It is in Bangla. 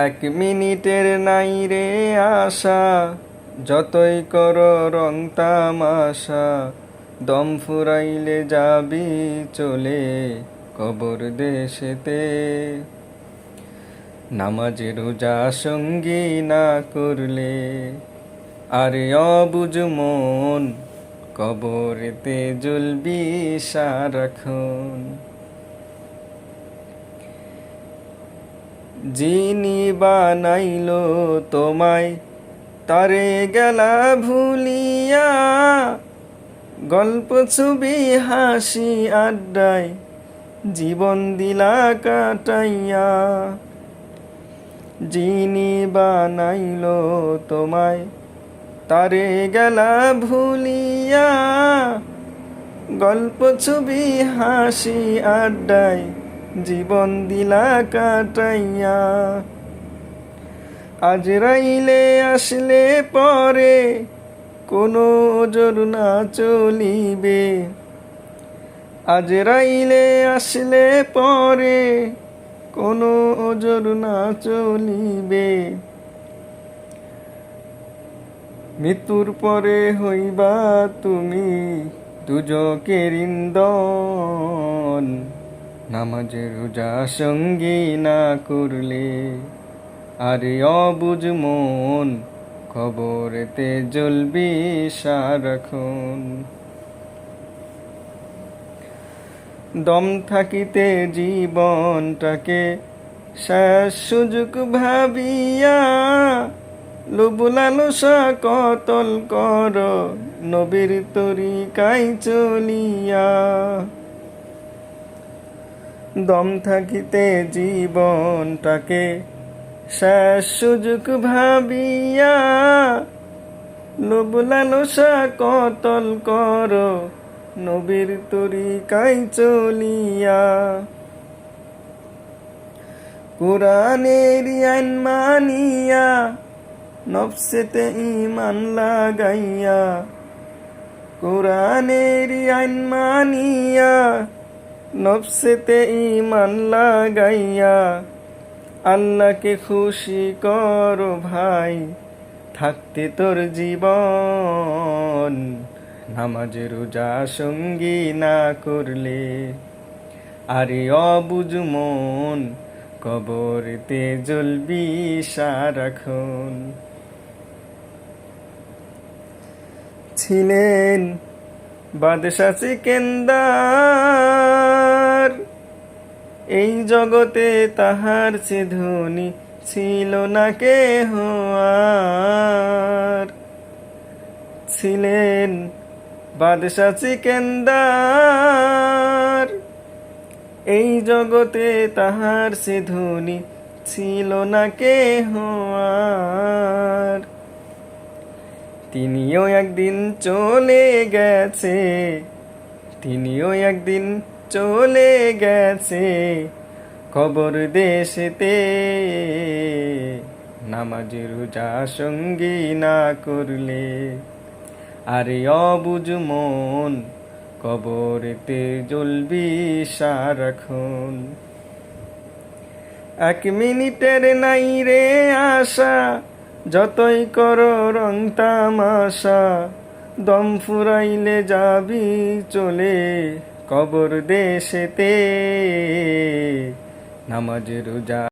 এক মিনিটের নাই রে আশা, যতই করো রং তামাশা, দম ফুরাইলে যাবি চলে কবর দেশেতে। নামাজ রোজা সঙ্গী না করলে, আরে অবুঝ মন কবরেতে জ্বলবি সারাক্ষণ। যিনি বানাইলো তোমায় তারে গেলা ভুলিয়া, গল্প ছবি হাসি আড্ডায় জীবন দিলা কাটাইয়া। যিনি বানাইলো তোমায় তারে গেলা ভুলিয়া, গল্প ছবি হাসি আড্ডায় জীবন দিলা কাটাইয়া। আজরাইলে আসলে পরে কোনো ওজর না চলিবে, আজরাইলে আসলে পরে কোনো ওজর না চলিবে। মৃত্যুর পরে হইবা তুমি দুজকের ইন্ধন, নামাজ রোজা সঙ্গী না করলে, আরে অবুঝ মন কবরেতে জ্বলবি সারাক্ষণ। দম থাকিতে জীবনটাকে শেষ সুযোগ ভাবিয়া, লোভ লালসা কতল কর নবীর তরিকায় চলিয়া। দম থাকিতে জীবনটাকে শেষ সুযোগ ভাবিয়া, লোভ লালসা কতল কর নবীর তরিকায় চলিয়া। কোরআনের আইন মানিয়া নফসেতে ঈমান লাগাইয়া, কোরআনের আইন মানিয়া নফসেতে ঈমান লাগাইয়া। আল্লাহকে খুশি কর ভাই থাকতে তোর জীবন, নামাজ রোজা সঙ্গী না করলে, আরে অবুঝ মন কবরেতে জ্বলবি সারাক্ষণ। ছিলেন বাদশা সিকেন্দার, এই জগতে তাহার চেয়ে ধনী ছিল না কেহ আর। ছিলেন বাদশা সিকেন্দার, এই জগতে তাহার চেয়ে ধনী ছিল না কেহ আর। তিনিও একদিন চলে গেছে, তিনিও একদিন চলে গেছে কবর দেশেতে। নামাজ রোজা সঙ্গী না করলে, আরে অবুঝ মন কবরেতে জ্বলবি সারাক্ষণ। এক মিনিটের নাই রে আশা, যতই করো রং তামাশা, দম ফুরাইলে যাবি চলে কবর দেশেতে। নামাজ রোজা